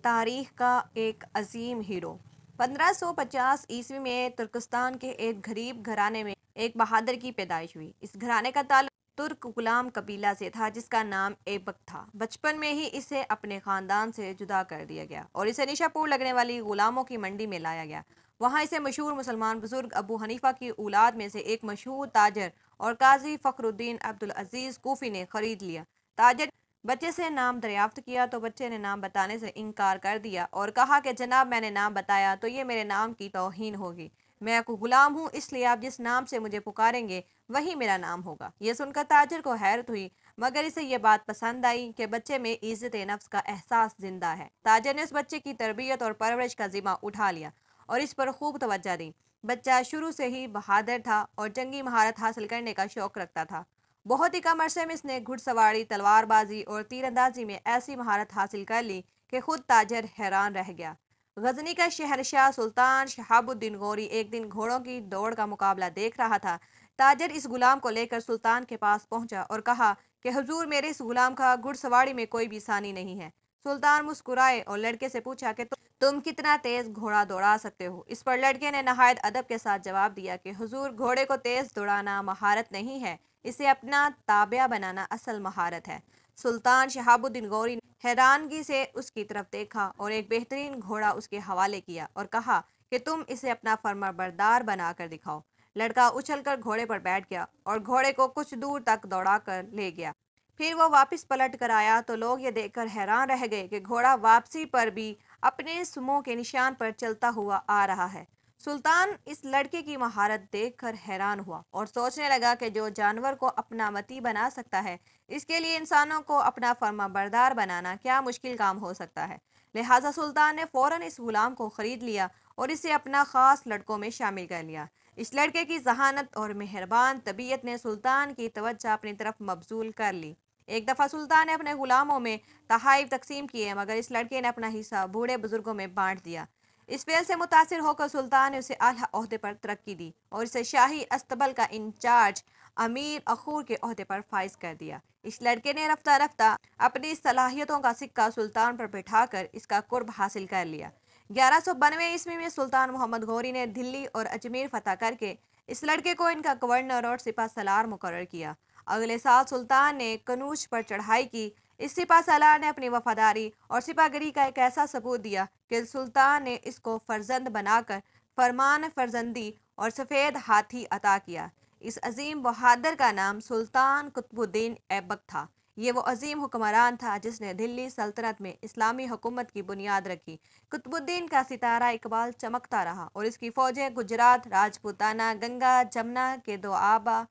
تاریخ کا ایک عظیم ہیرو۔ 1550 میں ترکستان کے ایک غریب گھرانے میں ایک بہادر کی پیدائش ہوئی۔ اس گھرانے کا تعلق ترک غلام قبیلہ سے تھا جس کا نام ایبک تھا۔ بچپن میں ہی اسے اپنے خاندان سے جدا کر دیا گیا اور اسے نشہ پور لگنے والی غلاموں کی منڈی میں لایا گیا۔ وہاں اسے مشہور مسلمان بزرگ ابو حنیفہ کی اولاد میں سے ایک مشہور تاجر اور قاضی فخر الدین عبدالعزیز کوفی نے خرید لیا۔ تاجر بچے سے نام دریافت کیا تو بچے نے نام بتانے سے انکار کر دیا اور کہا کہ جناب میں نے نام بتایا تو یہ میرے نام کی توہین ہوگی۔ میں ایک غلام ہوں، اس لیے آپ جس نام سے مجھے پکاریں گے وہی میرا نام ہوگا۔ یہ سن کر تاجر کو حیرت ہوئی مگر اسے یہ بات پسند آئی کہ بچے میں عزت نفس کا احساس زندہ ہے۔ تاجر نے اس بچے کی تربیت اور پرورش کا ذمہ اٹھا لیا اور اس پر خوب توجہ دی۔ بچہ شروع سے ہی بہادر تھا اور جنگی مہارت حاصل کرنے کا شوق رکھتا تھا۔ بہت ہی کم عرصے میں اس نے گھڑ سواری، تلوار بازی اور تیر اندازی میں ایسی مہارت حاصل کر لی کہ خود تاجر حیران رہ گیا۔ غزنی کا شہنشاہ سلطان شہاب الدین غوری ایک دن گھوڑوں کی دوڑ کا مقابلہ دیکھ رہا تھا۔ تاجر اس غلام کو لے کر سلطان کے پاس پہنچا اور کہا کہ حضور میرے اس غلام کا گھڑ سواری میں کوئی بھی ثانی نہیں ہے۔ سلطان مسکرائے اور لڑکے سے پوچھا کہ تم کتنا تیز گھوڑا دوڑا سکتے ہو؟ اس پر لڑکے نے نہایت ادب کے ساتھ جواب دیا کہ حضور گھوڑے کو تیز دوڑانا مہارت نہیں ہے، اسے اپنا تابع بنانا اصل مہارت ہے۔ سلطان شہاب الدین غوری نے حیرانگی سے اس کی طرف دیکھا اور ایک بہترین گھوڑا اس کے حوالے کیا اور کہا کہ تم اسے اپنا فرما بردار بنا کر دکھاؤ۔ لڑکا اچھل کر گھوڑے پر بیٹھ گیا اور گھوڑے کو کچھ دور تک دوڑا کر لے گیا۔ پھر وہ واپس پلٹ کر آیا تو لوگ یہ دیکھ کر حیران رہ گئے کہ گھوڑا واپسی پر بھی اپنے سموں کے نشان پر چلتا ہوا آ رہا ہے۔ سلطان اس لڑکے کی مہارت دیکھ کر حیران ہوا اور سوچنے لگا کہ جو جانور کو اپنا متی بنا سکتا ہے اس کے لیے انسانوں کو اپنا فرما بردار بنانا کیا مشکل کام ہو سکتا ہے۔ لہٰذا سلطان نے فوراً اس غلام کو خرید لیا اور اسے اپنا خاص لڑکوں میں شامل کر لیا۔ اس لڑکے کی ذہانت اور مہربان طبیعت نے سلطان کی توجہ اپنی طرف مبذول کر لی۔ ایک دفعہ سلطان نے اپنے غلاموں میں تحائف تقسیم کیے مگر اس لڑکے نے اپنا حصہ بوڑھے بزرگوں میں بانٹ دیا۔ اس فعل سے متاثر ہو کر سلطان نے اسے اعلیٰ عہدے پر ترقی دی اور اسے شاہی استبل کا انچارج امیر اخور کے عہدے پر فائز کر دیا۔ اس لڑکے نے رفتہ رفتہ اپنی صلاحیتوں کا سکہ سلطان پر بٹھا کر اس کا قرب حاصل کر لیا۔ 1192 میں سلطان محمد غوری نے دلی اور اجمیر فتح کر کے اس لڑکے کو ان کا گورنر اور سپہ سالار مقرر کیا۔ اگلے سال سلطان نے کنوج پر چڑھائی کی۔ اس سپہ سالار نے اپنی وفاداری اور سپاہیگری کا ایک ایسا ثبوت دیا کہ سلطان نے اس کو فرزند بنا کر فرمان فرزندی اور سفید ہاتھی عطا کیا۔ اس عظیم بہادر کا نام سلطان قطب الدین ایبک تھا۔ یہ وہ عظیم حکمران تھا جس نے دلی سلطنت میں اسلامی حکومت کی بنیاد رکھی۔ قطب الدین کا ستارہ اقبال چمکتا رہا اور اس کی فوجیں گجرات، راجپوتانہ، گنگا جمنا کے دوآبہ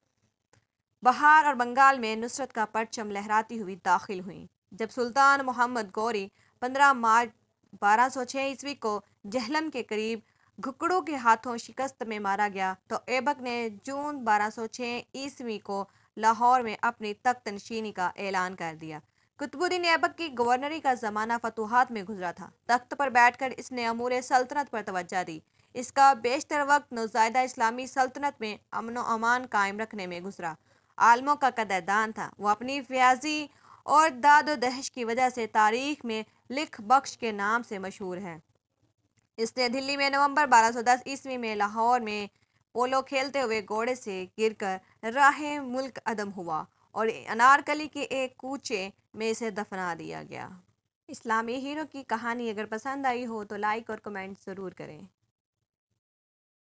بہار اور بنگال میں نصرت کا پرچم لہراتی ہوئی داخل ہوئیں۔ جب سلطان محمد غوری 15 مارچ 1206 کو جہلم کے قریب گھکڑوں کے ہاتھوں شکست میں مارا گیا تو ایبک نے جون 1206 کو لاہور میں اپنی تخت نشینی کا اعلان کر دیا۔ قطب الدین ایبک کی گورنری کا زمانہ فتوحات میں گزرا تھا۔ تخت پر بیٹھ کر اس نے امور سلطنت پر توجہ دی۔ اس کا بیشتر وقت نوزائیدہ اسلامی سلطنت میں امن و امان قائم رکھنے میں گزرا۔ عالموں کا قدردان تھا۔ وہ اپنی فیاضی اور داد و دہش کی وجہ سے تاریخ میں لکھ بخش کے نام سے مشہور ہے۔ اس نے دلی میں نومبر 1210 میں لاہور میں پولو کھیلتے ہوئے گھوڑے سے گر کر راہ ملک عدم ہوا اور انارکلی کے ایک کوچے میں اسے دفنا دیا گیا۔ اسلامی ہیرو کی کہانی اگر پسند آئی ہو تو لائک اور کمنٹ ضرور کریں۔